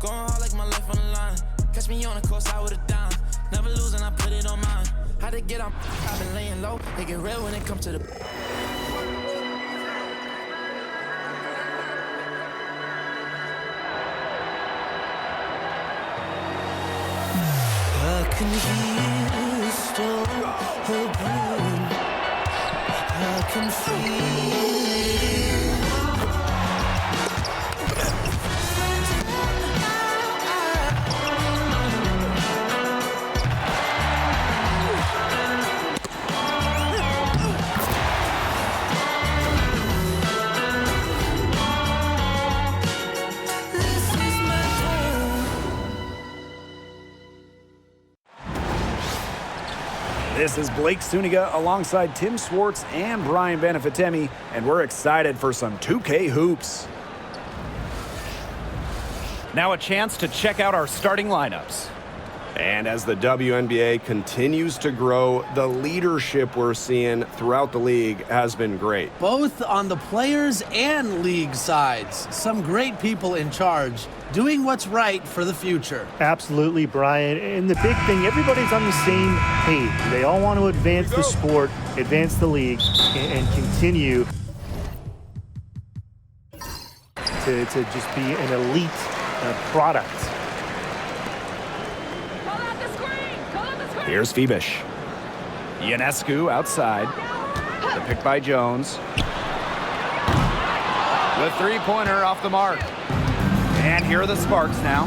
Going hard like my life on the line. Catch me on the course, I would've down. Never losing, I put it on mine. Had to get up, I've been laying low. They get real when it comes to the. I can hear the storm brewing. I can feel it. This is Blake Suniga alongside Tim Swartz and Brian Benefitemi, and we're excited for some 2K hoops. Now a chance to check out our starting lineups. And as the WNBA continues to grow, the leadership we're seeing throughout the league has been great. Both on the players and league sides. Some great people in charge, doing what's right for the future. Absolutely, Brian. And the big thing, everybody's on the same page. They all want to advance the sport, advance the league, and continue to just be an elite product. Here's Phoebish. Ionescu outside. The pick by Jones. The three-pointer off the mark. And here are the Sparks now.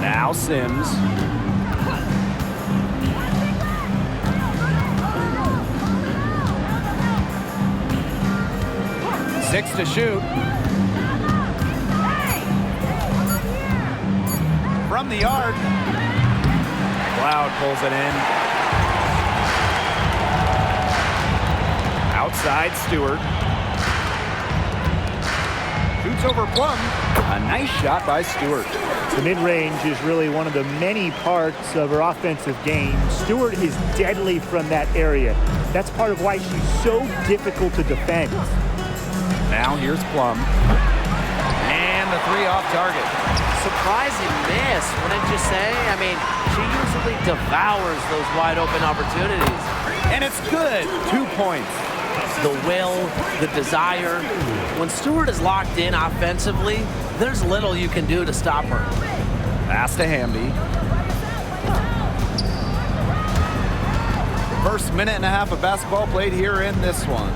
Now Sims. Six to shoot. From the arc. Cloud pulls it in. Outside Stewart. Shoots over Plum. A nice shot by Stewart. The mid-range is really one of the many parts of her offensive game. Stewart is deadly from that area. That's part of why she's so difficult to defend. Now here's Plum. And the three off target. Surprising miss, wouldn't you say? I mean, she usually devours those wide open opportunities. And it's good. 2 points. The will, the desire. When Stewart is locked in offensively, there's little you can do to stop her. Pass to Hamby. First minute and a half of basketball played here in this one.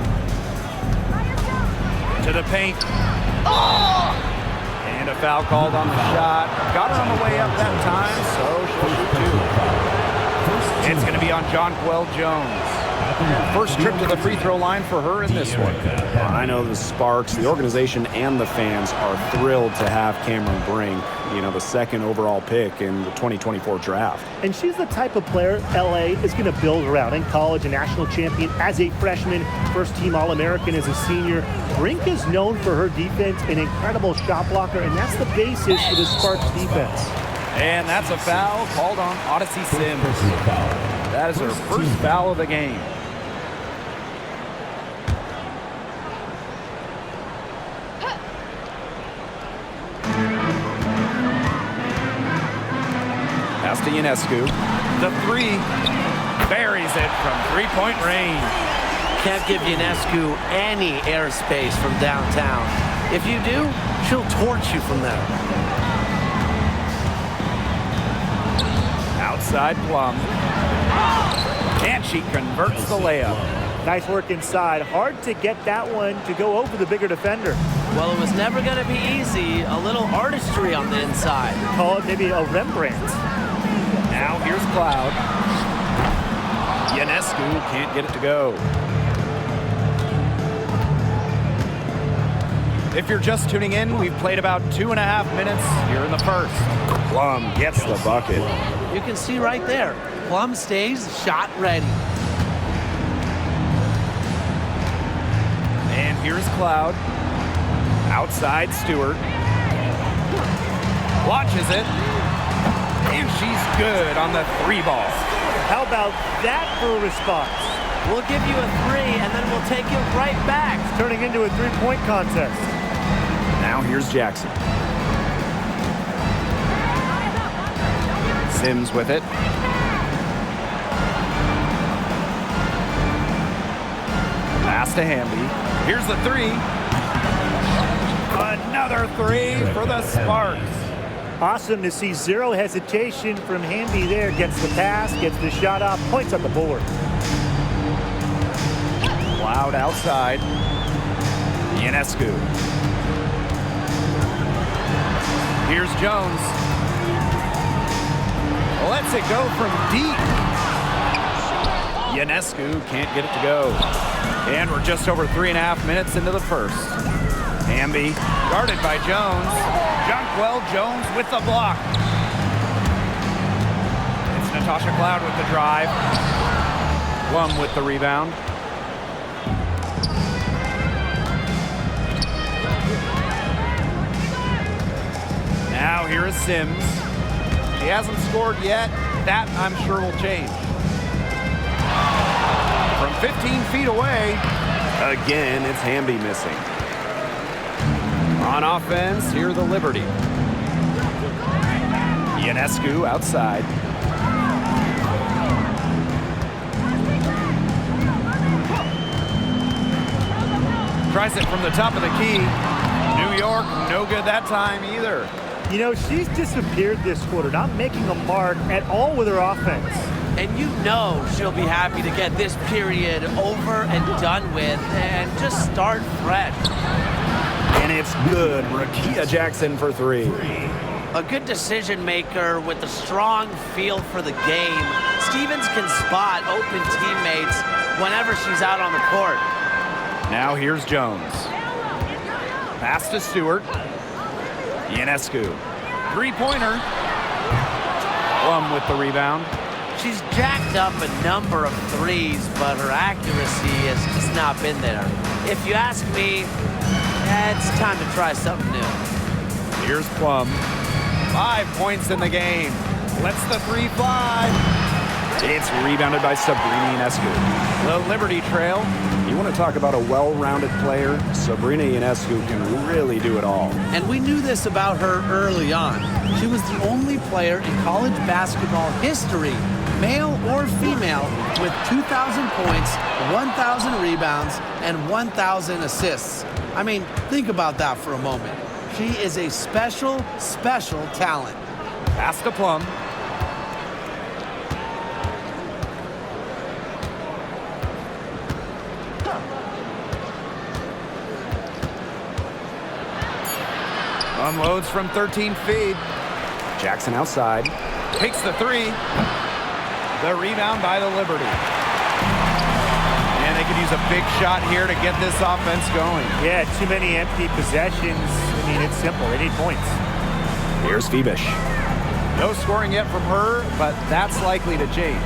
To the paint. Oh! And a foul called on the shot. Got her on the way up that time, so she'll shoot two. It's going to be on Jonquel Jones. First trip to the free throw line for her in this one. I know the Sparks, the organization, and the fans are thrilled to have Cameron Brink, the second overall pick in the 2024 draft. And she's the type of player LA is going to build around. In college, a national champion as a freshman, first-team All-American as a senior. Brink is known for her defense, an incredible shot blocker, and that's the basis for the Sparks defense. And that's a foul called on Odyssey Sims. That is her first foul of the game. Pass to Ionescu. The three buries it from three-point range. Can't give Ionescu any airspace from downtown. If you do, she'll torch you from there. Outside Plum. And she converts the layup. Nice work inside. Hard to get that one to go over the bigger defender. Well, it was never going to be easy. A little artistry on the inside. Call it maybe a Rembrandt. Now here's Cloud. Ionescu can't get it to go. If you're just tuning in, we've played about 2.5 minutes here in the first. Plum gets the bucket. You can see right there, Plum stays shot ready. And here's Cloud. Outside Stewart. Launches it. And she's good on the three ball. How about that for a response? We'll give you a three, and then we'll take you right back. It's turning into a three-point contest. here's Jackson. Sims with it. Pass to Hamby. Here's the three. Another three for the Sparks. Awesome to see zero hesitation from Hamby there. Gets the pass, gets the shot off, points on the board. Loud outside. Ionescu. Here's Jones. Lets it go from deep. Ionescu can't get it to go. And we're just over 3.5 minutes into the first. Hamby guarded by Jones. Jonquel Jones with the block. It's Natasha Cloud with the drive. Plum with the rebound. Now here is Sims. She hasn't scored yet. That, I'm sure, will change. From 15 feet away. Again, it's Hamby missing. On offense, here the Liberty. Ionescu outside. Tries it from the top of the key. New York, no good that time either. You know, she's disappeared this quarter, not making a mark at all with her offense. And you know she'll be happy to get this period over and done with and just start fresh. And it's good. Rakia Jackson for three. A good decision maker with a strong feel for the game. Stevens can spot open teammates whenever she's out on the court. Now here's Jones. Pass to Stewart. Ionescu. Three-pointer. Plum with the rebound. She's jacked up a number of threes, but her accuracy has just not been there. If you ask me, it's time to try something new. Here's Plum. 5 points in the game. Lets the three fly. It's rebounded by Sabrina Ionescu. The Liberty trail. You want to talk about a well-rounded player? Sabrina Ionescu can really do it all. And we knew this about her early on. She was the only player in college basketball history, male or female, with 2,000 points, 1,000 rebounds, and 1,000 assists. I mean, think about that for a moment. She is a special, special talent. Pass to Plum. Unloads from 13 feet. Jackson outside. Takes the three. The rebound by the Liberty. And they could use a big shot here to get this offense going. Yeah, too many empty possessions. I mean, it's simple. They need points. Here's Phoebish. No scoring yet from her, but that's likely to change.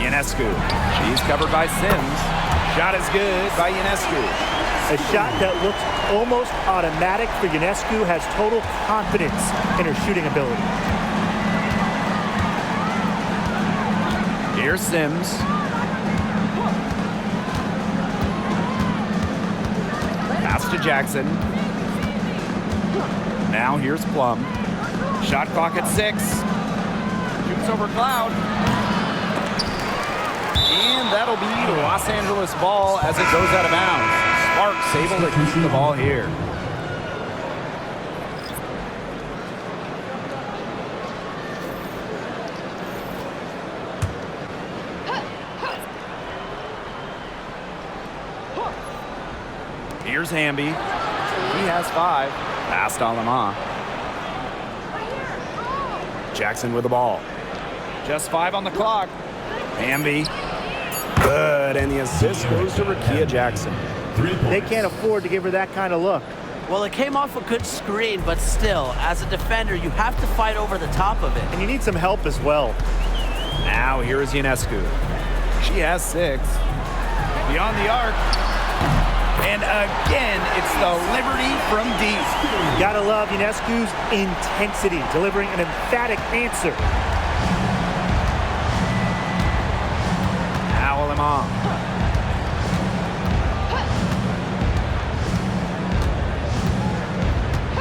Ionescu. She's covered by Sims. Shot is good by Ionescu. A shot that looks almost automatic for Ionescu, has total confidence in her shooting ability. Here's Sims. Pass to Jackson. Now here's Plum. Shot clock at 6. Shoots over Cloud. And that'll be Los Angeles ball as it goes out of bounds. Sparks able to keep the ball here. Here's Hamby. He has 5. Passed Alama. Jackson with the ball. Just 5 on the clock. Hamby. Good, and the assist goes to Rakia Jackson. They can't afford to give her that kind of look. Well, it came off a good screen, but still, as a defender, you have to fight over the top of it. And you need some help as well. Now here is Ionescu. She has 6. Beyond the arc. And again, it's the Liberty from deep. Gotta love Ionescu's intensity, delivering an emphatic answer. Now Alama.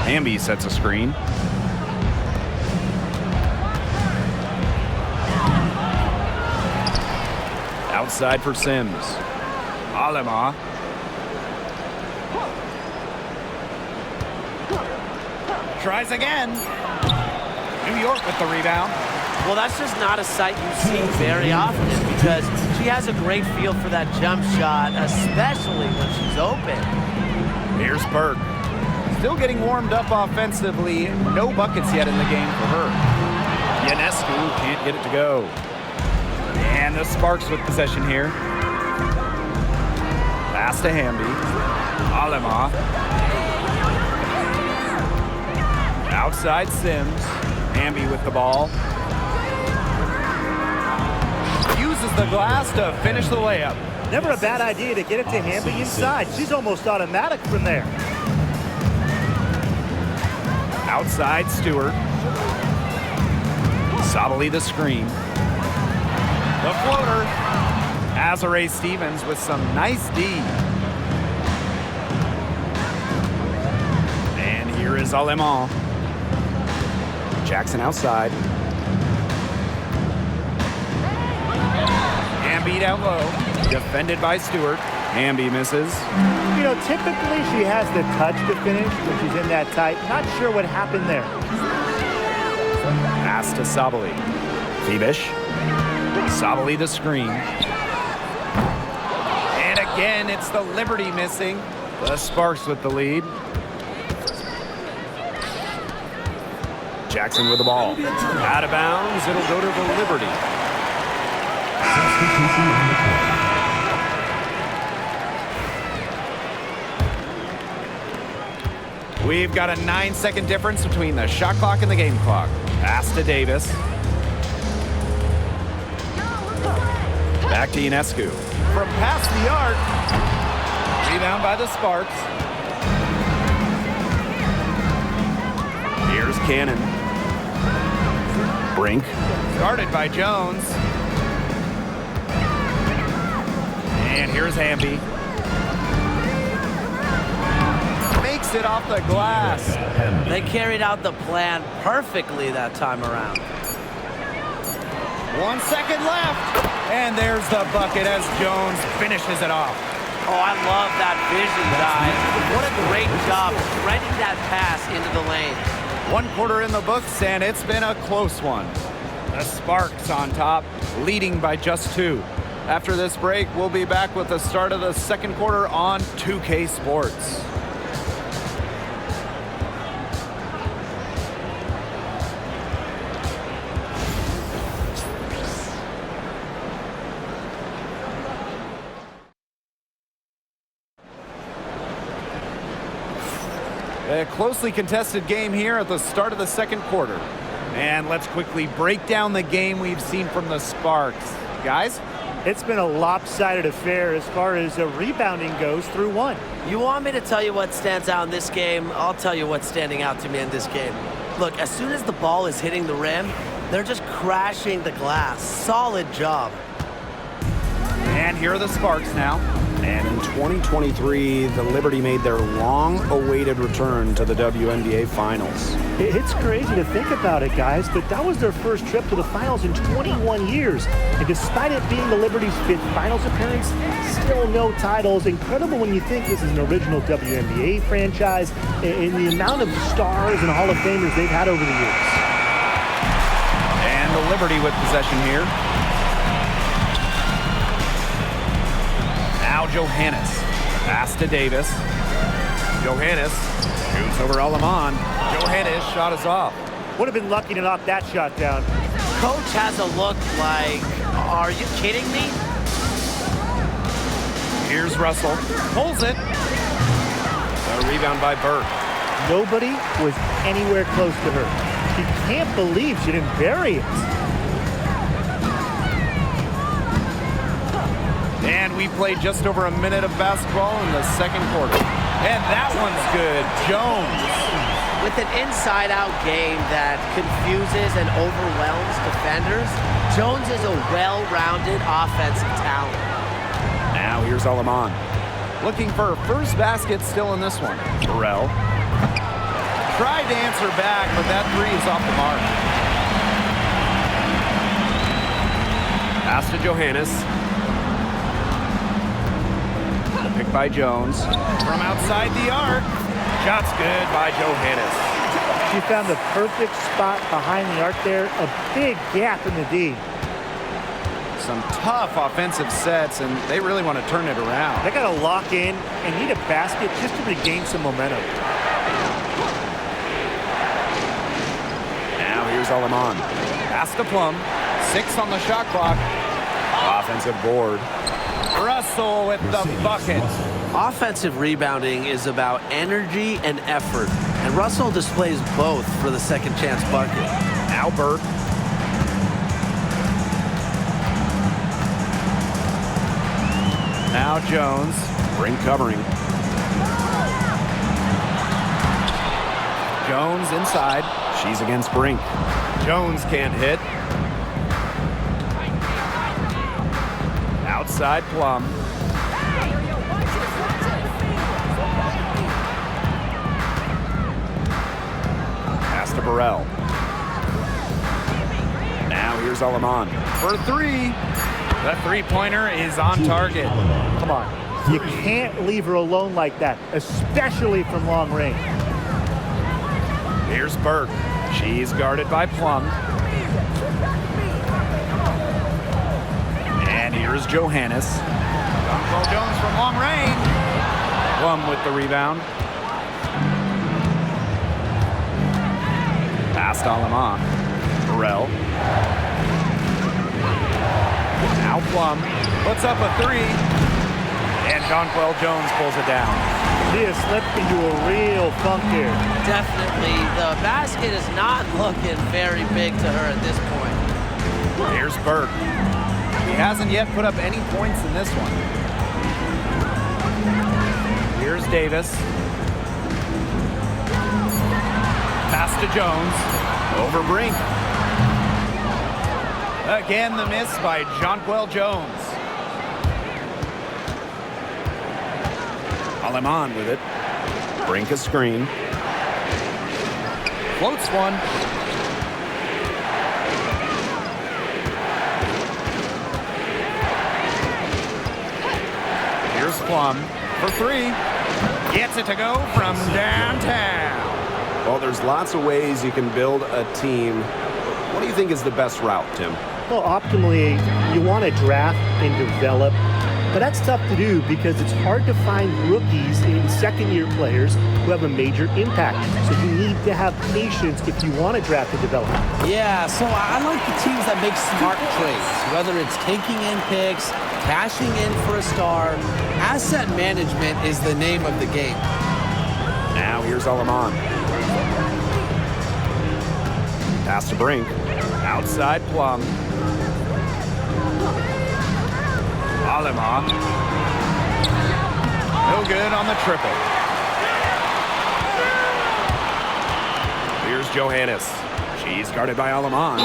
Hamby sets a screen. Outside for Sims. Alema. Tries again. New York with the rebound. Well, that's just not a sight you see very often because she has a great feel for that jump shot, especially when she's open. Here's Burke. Still getting warmed up offensively. No buckets yet in the game for her. Ionescu can't get it to go. And the Sparks with possession here. Pass to Hamby. Alema. Outside Sims. Hamby with the ball. Uses the glass to finish the layup. Never a bad idea to get it to Hamby inside. She's almost automatic from there. Outside Stewart. Sabali the screen. The floater. Azare Stevens with some nice D. And here is Alemán. Jackson outside. Hamby down low. Defended by Stewart. Hamby misses. You know, typically she has the touch to finish when she's in that tight. Not sure what happened there. Pass to Sabali. Fibish. Sabali the screen. And again, it's the Liberty missing. The Sparks with the lead. Jackson with the ball. Out of bounds. It'll go to the Liberty. We've got a 9-second difference between the shot clock and the game clock. Pass to Davis. Back to Ionescu. From past the arc. Rebound by the Sparks. Here's Cannon. Brink. Guarded by Jones. And here's Hamby. Makes it off the glass. They carried out the plan perfectly that time around. 1 second left. And there's the bucket as Jones finishes it off. Oh, I love that vision, guys. What a great job threading that pass into the lane. 1 quarter in the books, and it's been a close one. The Sparks on top, leading by just 2. After this break, we'll be back with the start of the second quarter on 2K Sports. A closely contested game here at the start of the second quarter. And let's quickly break down the game we've seen from the Sparks. Guys? It's been a lopsided affair as far as rebounding goes through 1. You want me to tell you what stands out in this game? I'll tell you what's standing out to me in this game. Look, as soon as the ball is hitting the rim, they're just crashing the glass. Solid job. And here are the Sparks now. And in 2023, the Liberty made their long-awaited return to the WNBA Finals. It's crazy to think about it, guys, but that was their first trip to the finals in 21 years. And despite it being the Liberty's 5th finals appearance, still no titles. Incredible when you think this is an original WNBA franchise and the amount of stars and Hall of Famers they've had over the years. And the Liberty with possession here. Now Johannes. Pass to Davis. Johannes shoots over Alemán. Johannes shot is off. Would have been lucky to knock that shot down. Coach has a look like, are you kidding me? Here's Russell. Pulls it. A rebound by Burke. Nobody was anywhere close to her. She can't believe she didn't bury it. And we played just over a minute of basketball in the second quarter. And that one's good. Jones. With an inside-out game that confuses and overwhelms defenders, Jones is a well-rounded offensive talent. Now here's Alemán. Looking for a first basket still in this one. Burrell. tried to answer back, but that three is off the mark. Pass to Johannes. Pick by Jones. From outside the arc. Shot's good by Johannes. She found the perfect spot behind the arc there. A big gap in the D. Some tough offensive sets, and they really want to turn it around. They got to lock in and need a basket just to regain some momentum. Now here's Aleman. Pass to Plum. 6 on the shot clock. Offensive board. Russell with the bucket. Offensive rebounding is about energy and effort, and Russell displays both for the second chance bucket. Now Burke. Now Jones. Brink covering. Jones inside. She's against Brink. Jones can't hit. Outside Plum. Pass to Burrell. Now here's Aleman. For 3. The three-pointer is on target. Come on. You can't leave her alone like that, especially from long range. Here's Burke. She's guarded by Plum. And here's Johannes. Jonquil Jones from long range. Plum with the rebound. Pass to Aleman. Burrell. Now Plum puts up a 3. And Jonquil Jones pulls it down. She has slipped into a real funk here. Definitely, the basket is not looking very big to her at this point. Here's Burke. He hasn't yet put up any points in this one. Here's Davis. Pass to Jones. Over Brink. Again, the miss by Jonquil Jones. Aleman with it. Brink a screen. Floats one. Here's Plum for 3. Gets it to go from downtown. Well, there's lots of ways you can build a team. What do you think is the best route, Tim? Well, optimally, you want to draft and develop, but that's tough to do because it's hard to find rookies and second-year players who have a major impact. So you need to have patience if you want to draft and develop. Yeah, so I like the teams that make smart trades, whether it's taking in picks, cashing in for a star. Asset management is the name of the game. Now here's Aleman. Pass to Brink. Outside Plum. Aleman. No good on the triple. Here's Johannes. She's guarded by Aleman.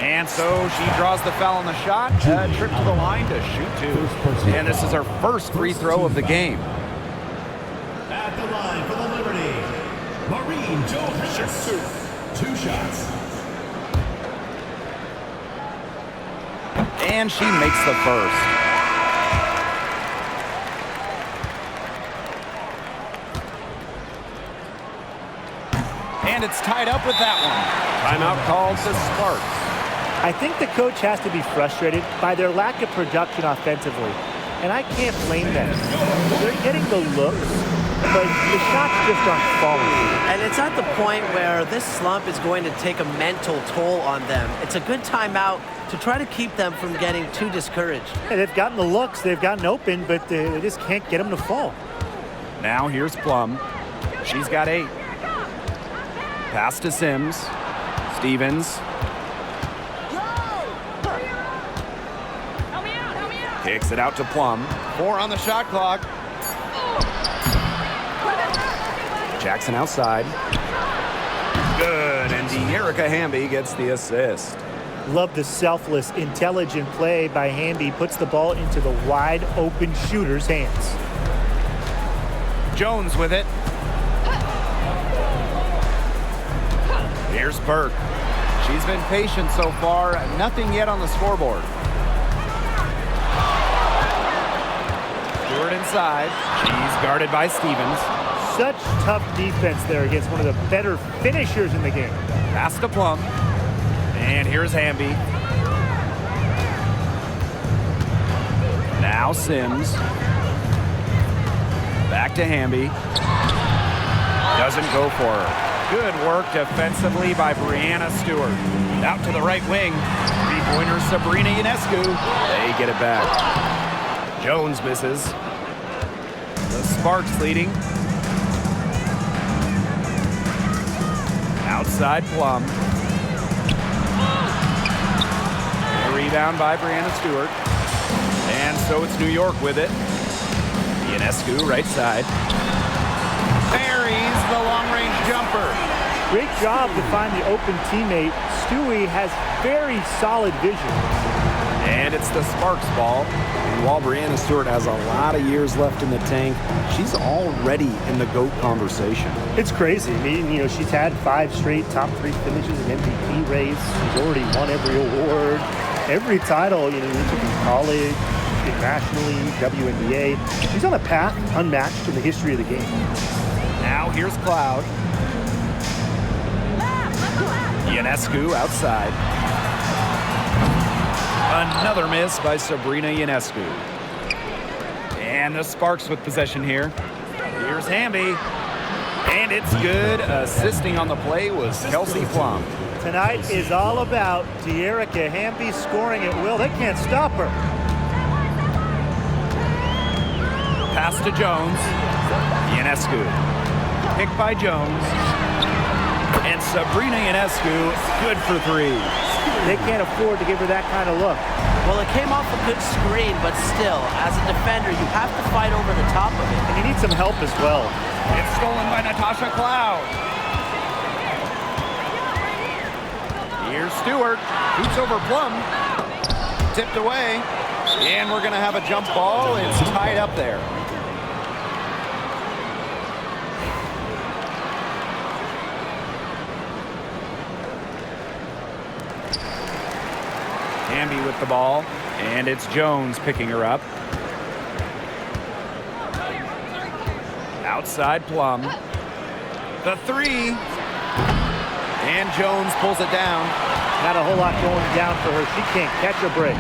And so she draws the foul on the shot. A trip to the line to shoot 2. And this is her first free throw of the game. At the line for the Liberty, Maureen Johannes. 2 shots. And she makes the first. And it's tied up with that one. Timeout called to Sparks. I think the coach has to be frustrated by their lack of production offensively, and I can't blame them. They're getting the looks, but the shots just aren't falling. And it's at the point where this slump is going to take a mental toll on them. It's a good timeout to try to keep them from getting too discouraged. And they've gotten the looks, they've gotten open, but they just can't get them to fall. Now here's Plum. She's got 8. Pass to Sims. Stevens. Kicks it out to Plum. 4 on the shot clock. Jackson outside. Good, and Erica Hamby gets the assist. Love the selfless, intelligent play by Hamby. Puts the ball into the wide open shooter's hands. Jones with it. Here's Burke. She's been patient so far. Nothing yet on the scoreboard. Stewart inside. She's guarded by Stevens. Such tough defense there against one of the better finishers in the game. Pass to Plum. And here's Hamby. Now Sims. Back to Hamby. Doesn't go for her. Good work defensively by Brianna Stewart. Out to the right wing. Three-pointer Sabrina Ionescu. They get it back. Jones misses. The Sparks leading. Outside Plum. A rebound by Brianna Stewart. And so it's New York with it. Ionescu right side. Buries the long-range jumper. Great job to find the open teammate. Stewie has very solid vision. And it's the Sparks ball. And while Brianna Stewart has a lot of years left in the tank, she's already in the GOAT conversation. It's crazy. I mean, you know, she's had 5 straight top 3 finishes in MVP race. She's already won every award, every title, you know, in college, nationally, WNBA. She's on a path unmatched in the history of the game. Now here's Cloud. Ionescu outside. Another miss by Sabrina Ionescu. And the Sparks with possession here. Here's Hamby. And it's good. Assisting on the play was Kelsey Plum. Tonight is all about De'Erica Hamby scoring at will. They can't stop her. Pass to Jones. Ionescu. Picked by Jones. And Sabrina Ionescu, good for 3. They can't afford to give her that kind of look. Well, it came off a good screen, but still, as a defender, you have to fight over the top of it. And you need some help as well. It's stolen by Natasha Cloud. Here's Stewart. Shoots over Plum. Tipped away. And we're going to have a jump ball. It's tied up there. Hamby with the ball, and it's Jones picking her up. Outside Plum. The 3. And Jones pulls it down. Not a whole lot going down for her. She can't catch a break.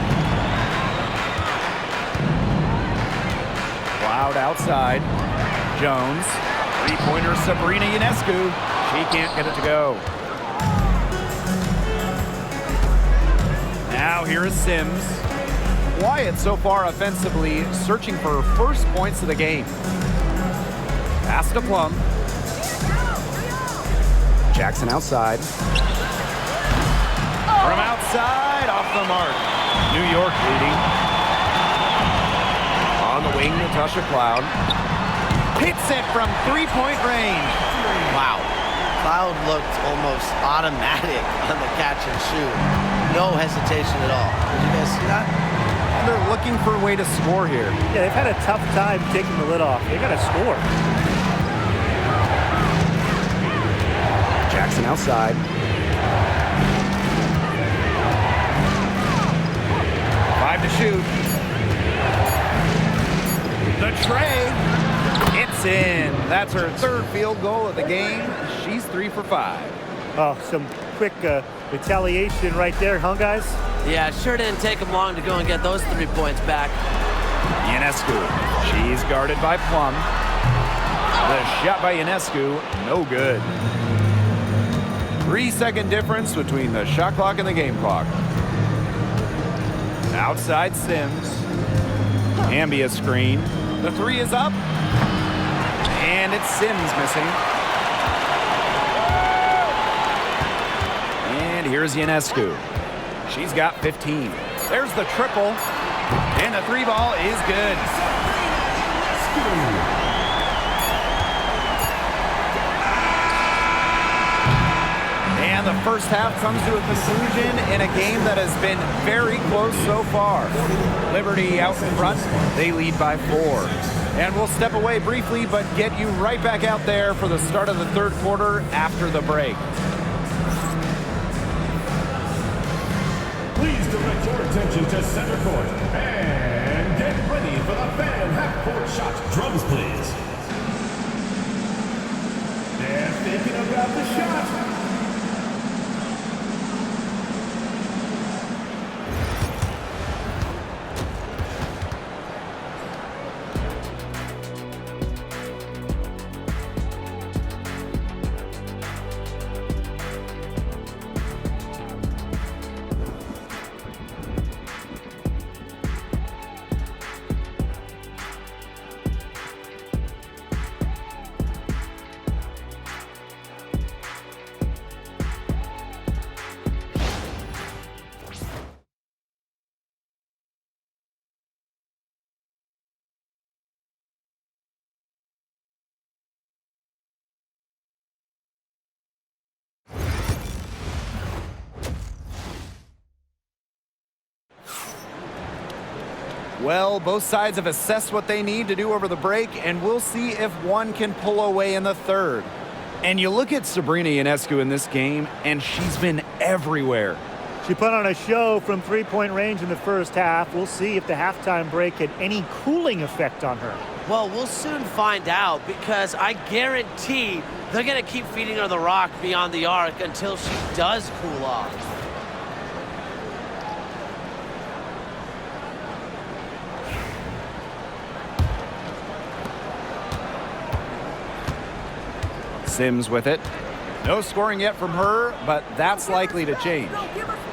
Cloud outside. Jones. Three-pointer Sabrina Ionescu. She can't get it to go. Now here is Sims. Quiet so far offensively, searching for her first points of the game. Pass to Plum. Jackson outside. From outside, off the mark. New York leading. On the wing, Natasha Cloud. Hits it from three-point range. Wow. Cloud looked almost automatic on the catch and shoot. No hesitation at all. Did you guys see that? They're looking for a way to score here. Yeah, they've had a tough time taking the lid off. They got to score. Jackson outside. 5 to shoot. The tray. It's in. That's her 3rd field goal of the game. She's 3 for 5. Oh, some quick retaliation right there, huh, guys? Yeah, it sure didn't take them long to go and get those 3 points back. Ionescu. She's guarded by Plum. The shot by Ionescu, no good. 3-second difference between the shot clock and the game clock. Outside Sims. Hamby a screen. The 3 is up. And it's Sims missing. And here's Ionescu. She's got 15. There's the triple. And the 3 ball is good. And the first half comes to a conclusion in a game that has been very close so far. Liberty out in front. They lead by 4. And we'll step away briefly, but get you right back out there for the start of the 3rd quarter after the break. Get your attention to center court and get ready for the fan half-court shot. Drums, please. They're thinking about the shot. Well, both sides have assessed what they need to do over the break, and we'll see if one can pull away in the third. And you look at Sabrina Ionescu in this game, and she's been everywhere. She put on a show from three-point range in the first half. We'll see if the halftime break had any cooling effect on her. Well, we'll soon find out, because I guarantee they're going to keep feeding her the rock beyond the arc until she does cool off. Sims with it. No scoring yet from her, but that's likely to change.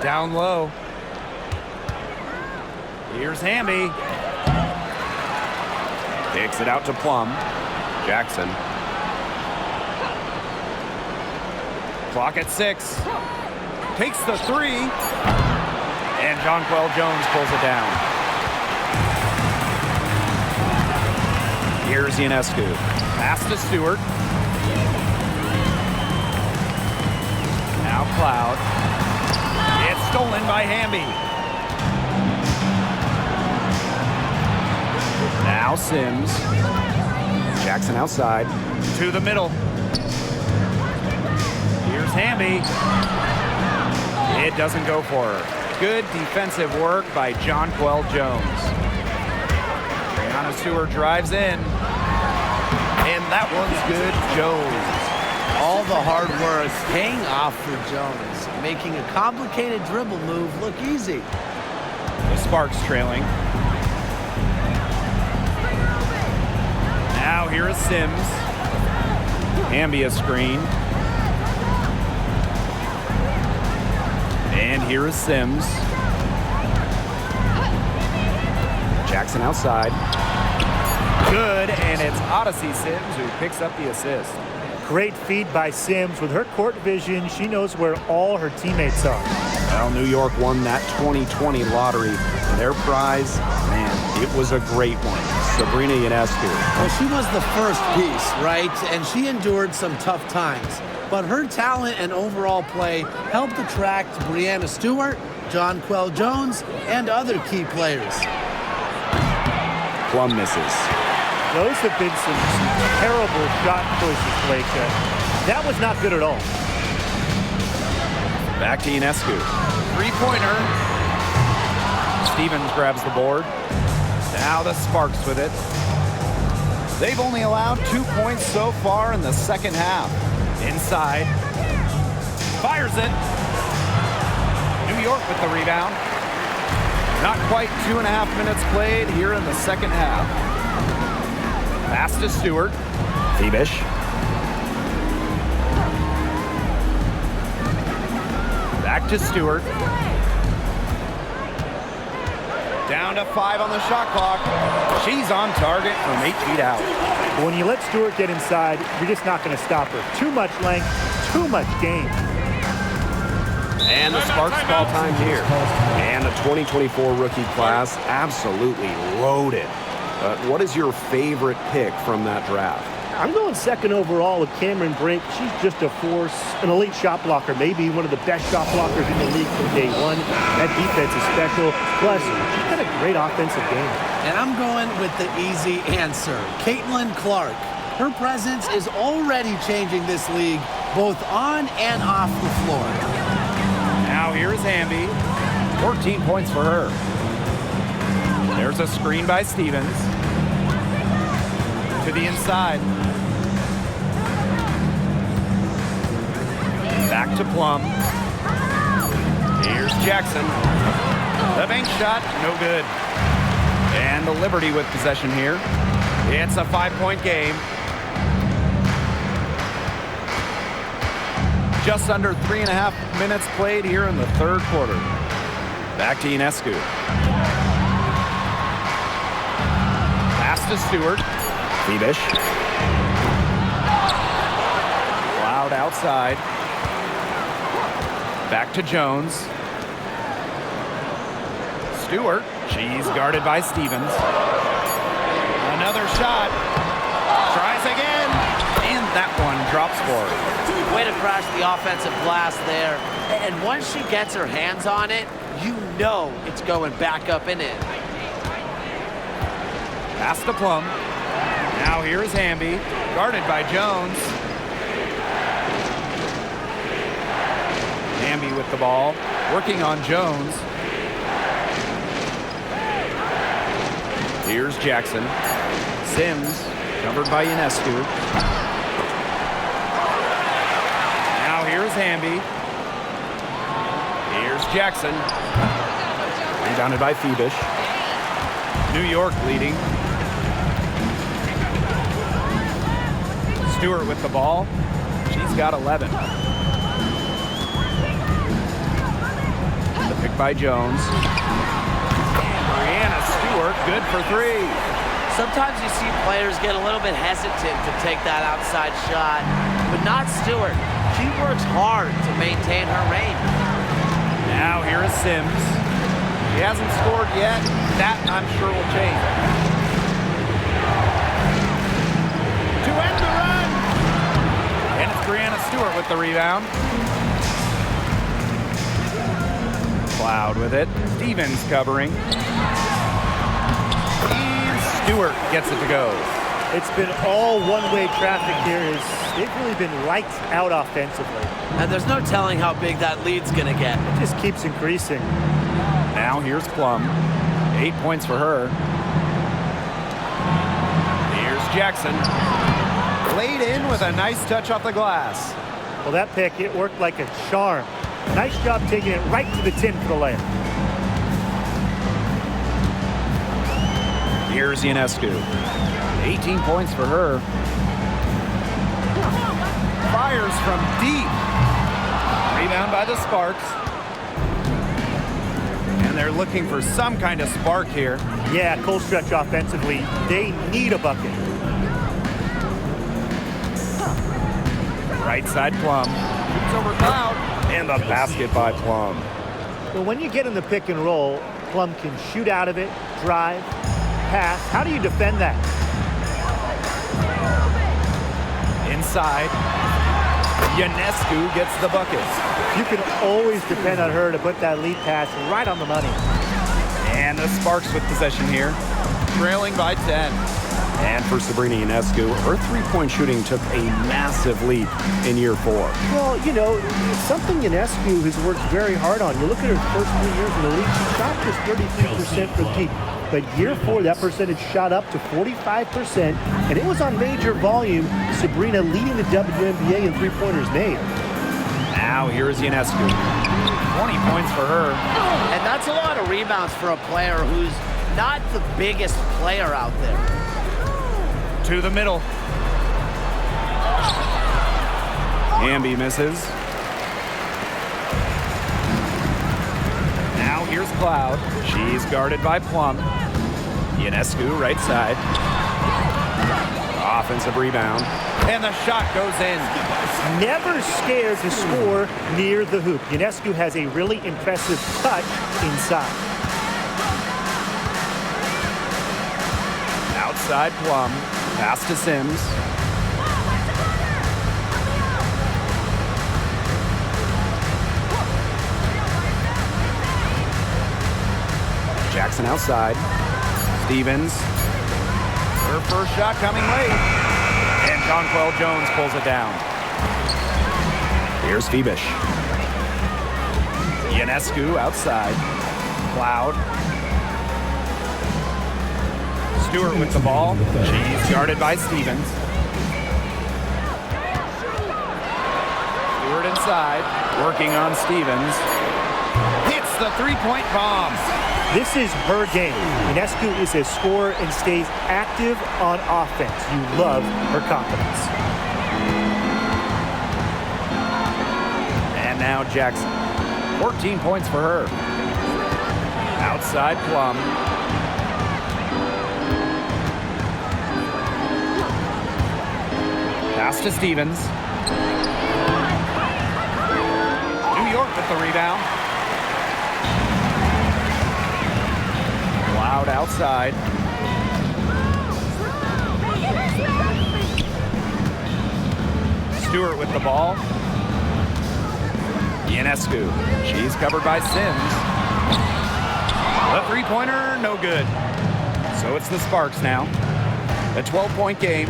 Down low. Here's Hamby. Kicks it out to Plum. Jackson. Clock at 6. Takes the 3. And Jonquel Jones pulls it down. Here's Ionescu. Pass to Stewart. Now Cloud. It's stolen by Hamby. Now Sims. Jackson outside. To the middle. Here's Hamby. It doesn't go for her. Good defensive work by Jonquel Jones. Brianna Stewart drives in. And that one's good. Jones. All the hard work paying off for Jones, making a complicated dribble move look easy. The Sparks trailing. Now here is Sims. Hamby a screen. And here is Sims. Jackson outside. Good, and it's Odyssey Sims who picks up the assist. Great feed by Sims. With her court vision, she knows where all her teammates are. Well, New York won that 2020 lottery. Their prize, man, it was a great one. Sabrina Ionescu. Well, she was the first piece, right? And she endured some tough times. But her talent and overall play helped attract Brianna Stewart, Jonquel Jones, and other key players. Plum misses. Those have been some terrible shot choices, Blake. That was not good at all. Back to Ionescu. Three-pointer. Stevens grabs the board. Now the Sparks with it. They've only allowed 2 points so far in the second half. Inside. Fires it. New York with the rebound. Not quite 2.5 minutes played here in the second half. Pass to Stewart. Thiebish. Back to Stewart. Down to 5 on the shot clock. She's on target from 8 feet out. When you let Stewart get inside, you're just not going to stop her. Too much length, too much game. And the Sparks call time here. And the 2024 rookie class absolutely loaded. What is your favorite pick from that draft? I'm going second overall with Cameron Brink. She's just a force, an elite shot blocker, maybe one of the best shot blockers in the league from day one. That defense is special. Plus, she's got a great offensive game. And I'm going with the easy answer, Caitlin Clark. Her presence is already changing this league, both on and off the floor. Now here's Hamby. 14 points for her. There's a screen by Stevens. To the inside. Back to Plum. Here's Jackson. The bank shot, no good. And the Liberty with possession here. It's a 5-point game. Just under 3.5 minutes played here in the third quarter. Back to Ionescu. Pass to Stewart. Febish. Loud outside. Back to Jones. Stewart. She's guarded by Stevens. Another shot. Tries again. And that one drops for her. Way to crash the offensive glass there. And once she gets her hands on it, you know it's going back up and in. Pass to Plum. Now here's Hamby, guarded by Jones. Hamby with the ball, working on Jones. Here's Jackson. Sims, covered by Ionescu. Now here's Hamby. Here's Jackson. Rebounded by Febish. New York leading. Stewart with the ball. She's got 11. The pick by Jones. Brianna Stewart, good for 3. Sometimes you see players get a little bit hesitant to take that outside shot, but not Stewart. She works hard to maintain her range. Now here is Sims. He hasn't scored yet. That, I'm sure, will change. To end the run. And it's Brianna Stewart with the rebound. Cloud with it. Stevens covering. And Stewart gets it to go. It's been all one-way traffic here. They've really been lights out offensively. And there's no telling how big that lead's going to get. It just keeps increasing. Now here's Plum. 8 points for her. Here's Jackson. Laid in with a nice touch off the glass. Well, that pick, it worked like a charm. Nice job taking it right to the tin for the layup. Here's Ionescu. 18 points for her. Fires from deep. Rebound by the Sparks. And they're looking for some kind of spark here. Yeah, cold stretch offensively. They need a bucket. Right side Plum. Shoots over Cloud. And the basket by Plum. Well, when you get in the pick and roll, Plum can shoot out of it, drive, pass. How do you defend that? Inside. Ionescu gets the bucket. You can always depend on her to put that lead pass right on the money. And the Sparks with possession here. Trailing by 10. And for Sabrina Ionescu, her three-point shooting took a massive leap in year 4. Well, you know, it's something Ionescu has worked very hard on. You look at her first 3 years in the league, she shot just 33% from deep. But year 4, that percentage shot up to 45%, and it was on major volume. Sabrina leading the WNBA in three-pointers made. Now here's Ionescu. 20 points for her. And that's a lot of rebounds for a player who's not the biggest player out there. To the middle. Hamby misses. Now here's Cloud. She's guarded by Plum. Ionescu, right side. Offensive rebound. And the shot goes in. Never scared to score near the hoop. Ionescu has a really impressive touch inside. Outside Plum. Pass to Sims. Jackson outside. Stevens. Her first shot coming late. And Conquel Jones pulls it down. Here's Febish. Ionescu outside. Cloud. Stewart with the ball. She's guarded by Stevens. Stewart inside, working on Stevens. Hits the three-point bomb. This is her game. Ionescu is a scorer and stays active on offense. You love her confidence. And now Jackson. 14 points for her. Outside Plum. Pass to Stevens. New York with the rebound. Cloud outside. Stewart with the ball. Ionescu. She's covered by Sims. The three-pointer, no good. So it's the Sparks now. A 12-point game.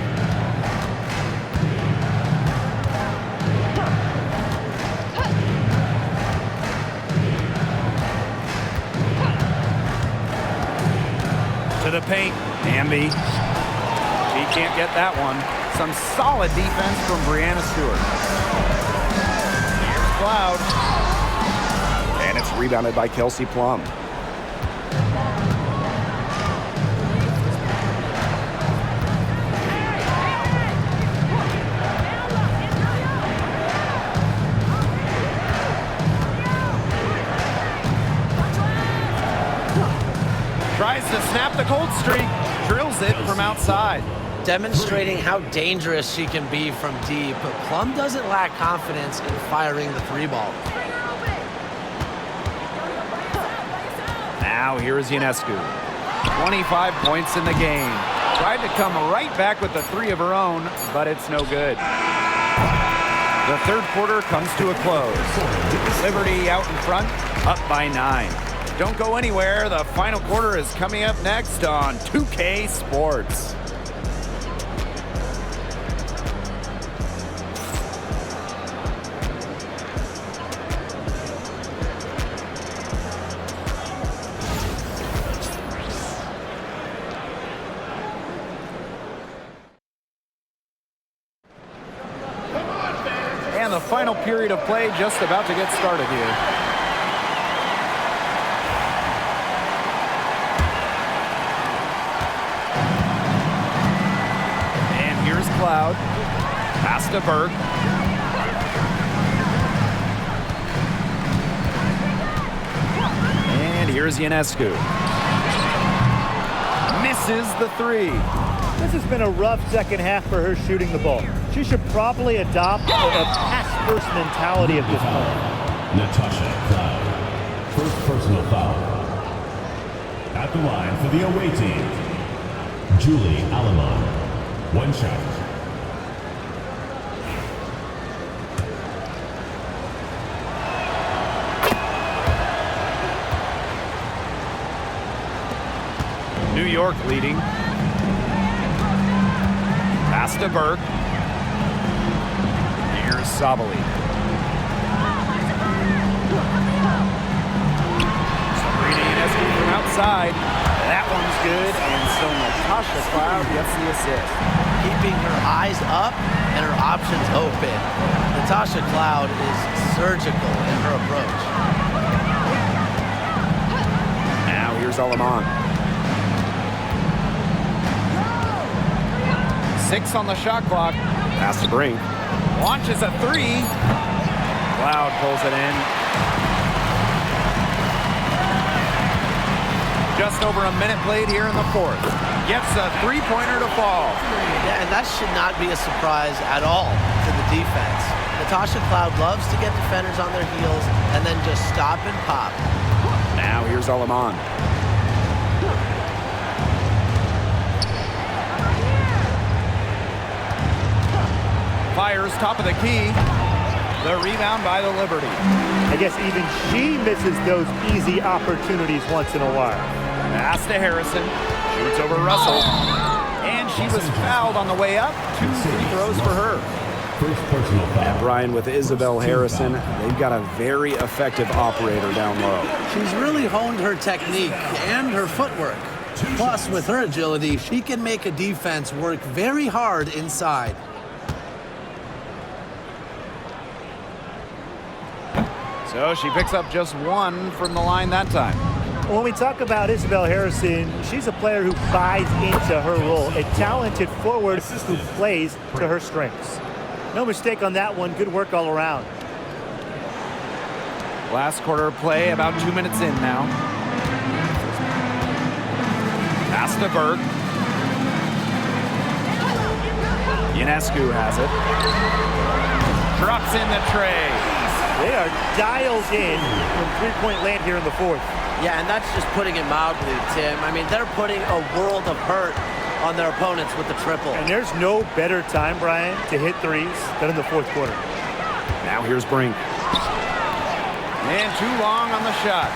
To the paint, Amby. She can't get that one. Some solid defense from Brianna Stewart. Here's Cloud. And it's rebounded by Kelsey Plum. Tries to snap the cold streak. Drills it from outside. Demonstrating how dangerous she can be from deep, but Plum doesn't lack confidence in firing the three ball. Now here's Ionescu. 25 points in the game. Tried to come right back with the three of her own, but it's no good. The third quarter comes to a close. Liberty out in front, up by 9. Don't go anywhere. The final quarter is coming up next on 2K Sports. And the final period of play just about to get started here. Cloud. Pass to Burke. And here's Ionescu. Misses the three. This has been a rough second half for her shooting the ball. She should probably adopt a pass-first mentality at this point. Natasha Cloud. First personal foul. At the line for the away team, Julie Alamon. One shot. New York leading. Pass to Burke. Here's Sabali. Sabrina Ionescu from outside. That one's good, and so Natasha Cloud gets the assist. Keeping her eyes up and her options open. Natasha Cloud is surgical in her approach. Now here's Alamon. 6 on the shot clock. Pass to Brink. Launches a three. Cloud pulls it in. Just over a minute played here in the fourth. Gets a three-pointer to fall. Yeah, and that should not be a surprise at all to the defense. Natasha Cloud loves to get defenders on their heels and then just stop and pop. Now here's Alamon. Fires top of the key. The rebound by the Liberty. I guess even she misses those easy opportunities once in a while. Pass to Harrison. Shoots over Russell. And she was fouled on the way up. 2 free throws for her. First personal And foul. Brian, with Isabel Harrison, they've got a very effective operator down low. She's really honed her technique and her footwork. Plus, with her agility, she can make a defense work very hard inside. So she picks up just one from the line that time. When we talk about Isabel Harrison, she's a player who buys into her role, a talented forward who plays to her strengths. No mistake on that one. Good work all around. Last quarter of play, about 2 minutes in now. Pass to Burke. Ionescu has it. Drops in the tray. They are dialed in from three-point land here in the fourth. Yeah, and that's just putting it mildly, Tim. I mean, they're putting a world of hurt on their opponents with the triple. And there's no better time, Brian, to hit threes than in the fourth quarter. Now here's Brink. And too long on the shot.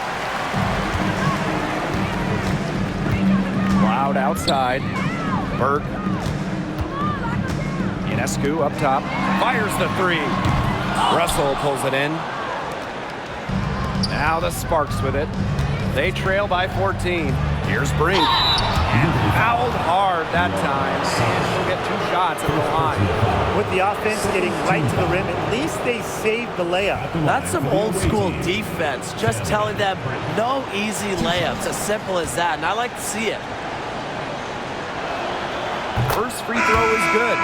Cloud outside. Burke. Ionescu up top. Fires the three. Russell pulls it in. Now the Sparks with it. They trail by 14. Here's Brink. And fouled hard that time. And she'll get 2 shots at the line. With the offense getting right to the rim, at least they saved the layup. That's some old school defense, just telling them no easy layups, as simple as that, and I like to see it. First free throw is good.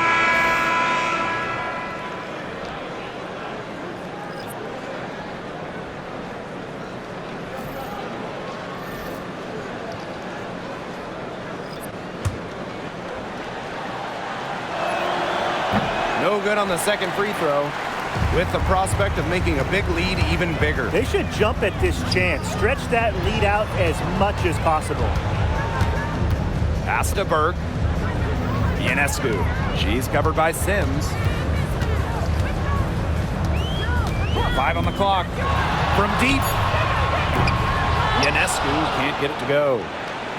No good on the second free throw, with the prospect of making a big lead even bigger. They should jump at this chance. Stretch that lead out as much as possible. Pass to Burke. Ionescu. She's covered by Sims. 5 on the clock. From deep. Ionescu can't get it to go.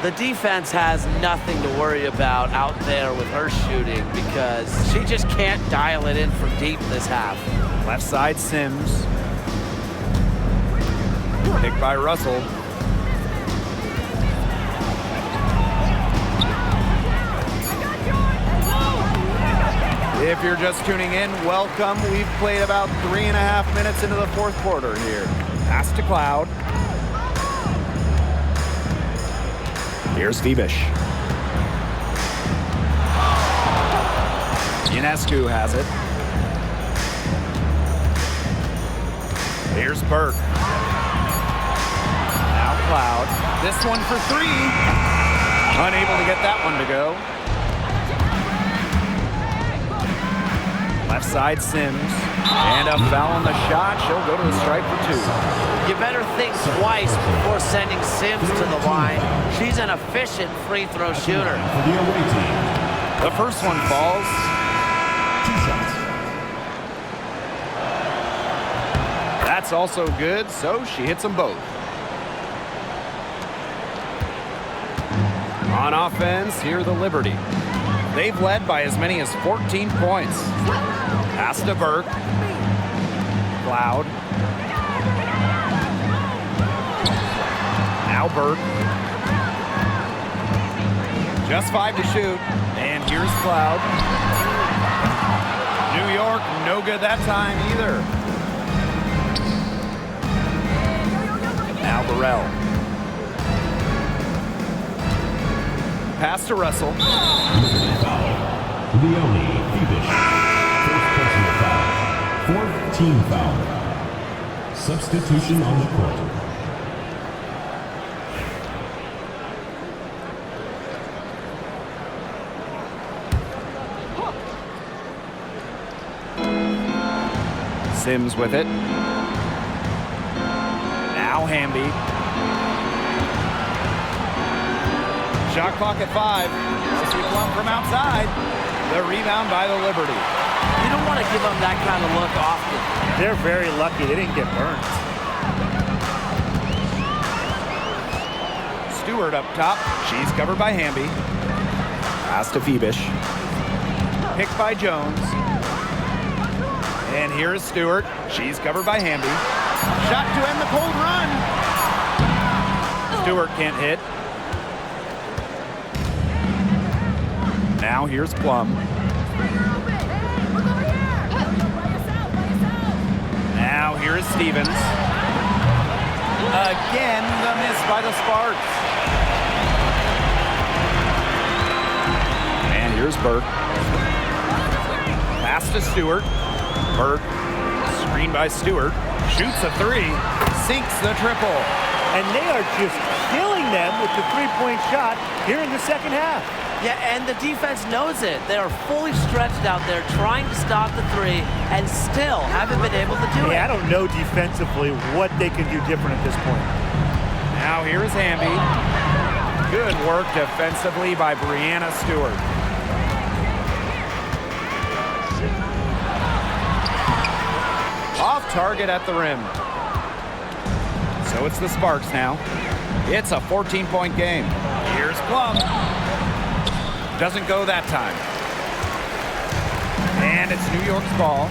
The defense has nothing to worry about out there with her shooting because she just can't dial it in from deep this half. Left side Sims. Picked by Russell. If you're just tuning in, welcome. We've played about 3.5 minutes into the fourth quarter here. Pass to Cloud. Here's Fibish. Ionescu has it. Here's Burke. Now Cloud. This one for 3. Unable to get that one to go. Left side Sims. And a foul on the shot. She'll go to the stripe for 2. You better think twice before sending Sims to the line. She's an efficient free throw shooter. For the away team. The first one falls. 2 shots. That's also good, so she hits them both. On offense, here the Liberty. They've led by as many as 14 points. Pass to Burke. Cloud. Now Burke. Just 5 to shoot. And here's Cloud. New York, no good that time either. Now Burrell. Pass to Russell. Leone Fibish. First personal foul. 4th team foul. Substitution on the court. Sims with it. Now Hamby. Shot clock at 5. Sissy Plum from outside. The rebound by the Liberty. You don't want to give them that kind of look often. They're very lucky they didn't get burned. Stewart up top. She's covered by Hamby. Pass to Fibish. Picked by Jones. And here is Stewart. She's covered by Hamby. Shot to end the cold run. Stewart can't hit. Now here's Plum. Now here is Stevens. Again, the miss by the Sparks. And here's Burke. Pass to Stewart. Burke, screen by Stewart. Shoots a three. Sinks the triple. And they are just killing them with the three-point shot here in the second half. Yeah, and the defense knows it. They are fully stretched out there trying to stop the three and still haven't been able to do it. I don't know defensively what they can do different at this point. Now here is Hamby. Good work defensively by Brianna Stewart. Off target at the rim. So it's the Sparks now. It's a 14-point game. Here's Plum. Doesn't go that time. And it's New York's ball.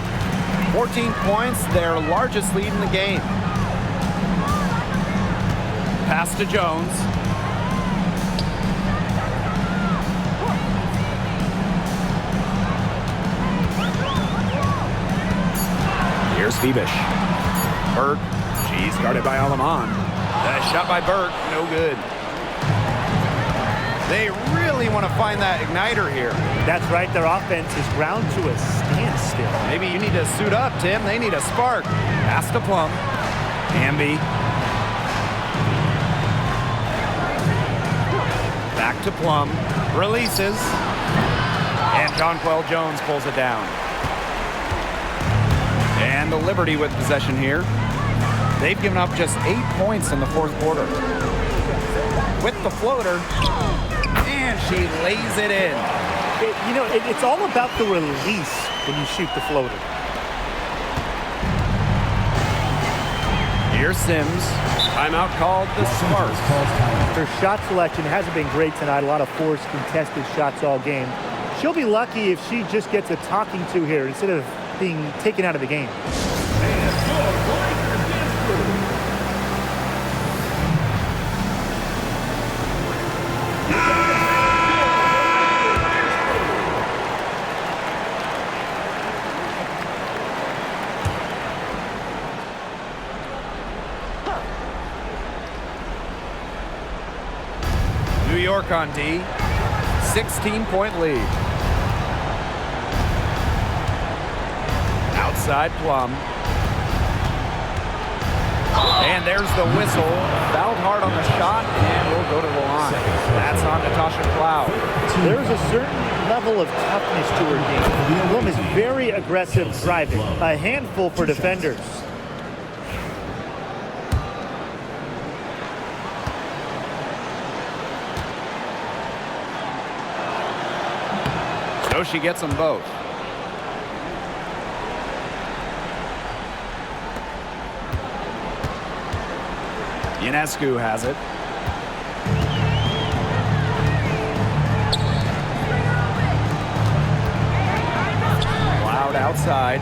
14 points, their largest lead in the game. Pass to Jones. Here's Febish. Burke. She's guarded by Alaman. Shot by Burke. No good. They really want to find that igniter here. That's right. Their offense is ground to a standstill. Maybe you need to suit up, Tim. They need a spark. Pass to Plum. Hamby. Back to Plum. Releases. And Jonquel Jones pulls it down. And the Liberty with possession here. They've given up just 8 points in the fourth quarter. With the floater. And she lays it in. It's all about the release when you shoot the floater. Here's Sims. Timeout called the Sparks. Her shot selection hasn't been great tonight. A lot of forced contested shots all game. She'll be lucky if she just gets a talking to here instead of being taken out of the game. New York on D. 16-point lead. Outside Plum. And there's the whistle. Fouled hard on the shot and will go to the line. That's on Natasha Cloud. There's a certain level of toughness to her game. Plum is very aggressive driving. A handful for defenders. So she gets them both. Ionescu has it. Cloud outside.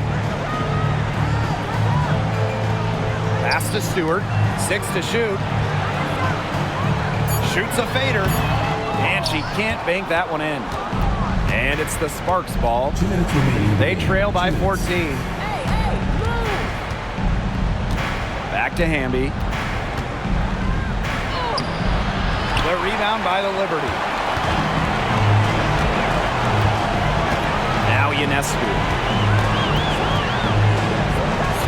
Pass to Stewart. 6 to shoot. Shoots a fader. And she can't bank that one in. And it's the Sparks ball. 2 minutes remaining. They trail by 14. Back to Hamby. The rebound by the Liberty. Now Ionescu.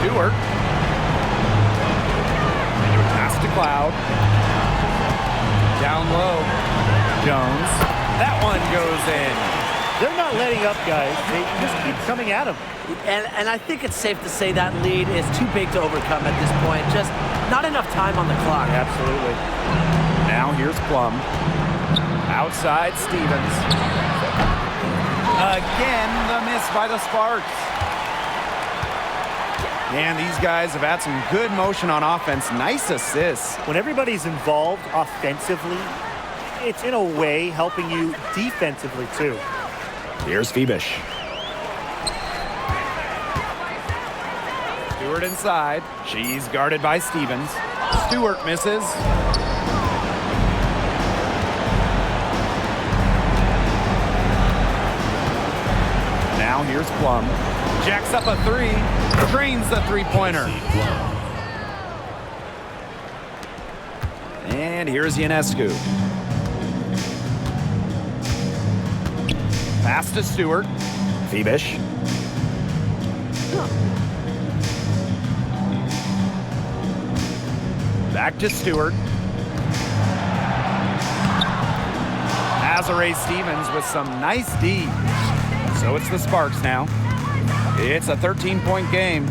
Stewart. Pass to Cloud. Down low. Jones. That one goes in. They're not letting up, guys. They just keep coming at them. And I think it's safe to say that lead is too big to overcome at this point. Just not enough time on the clock. Absolutely. Now here's Plum. Outside Stevens. Again, the miss by the Sparks. And these guys have had some good motion on offense. Nice assists. When everybody's involved offensively, it's in a way helping you defensively too. Here's Febish. Stewart inside. She's guarded by Stevens. Stewart misses. Now here's Plum. Jacks up a three. Drains the three-pointer. And here's Ionescu. Pass to Stewart. Phoebish. Back to Stewart. Azare Stevens with some nice D. So it's the Sparks now. It's a 13-point game.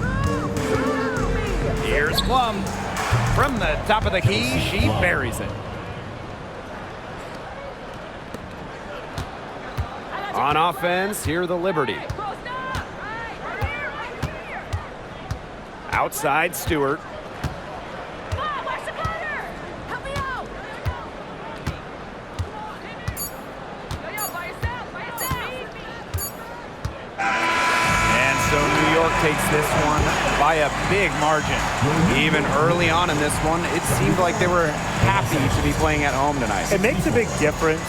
Here's Plum. From the top of the key, she buries it. On offense, here the Liberty. Outside, Stewart. And so New York takes this one by a big margin. Even early on in this one, it seemed like they were happy to be playing at home tonight. It makes a big difference.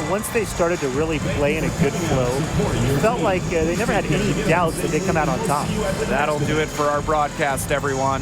Once they started to really play in a good flow, it felt like they never had any doubts that they'd come out on top. That'll do it for our broadcast, everyone.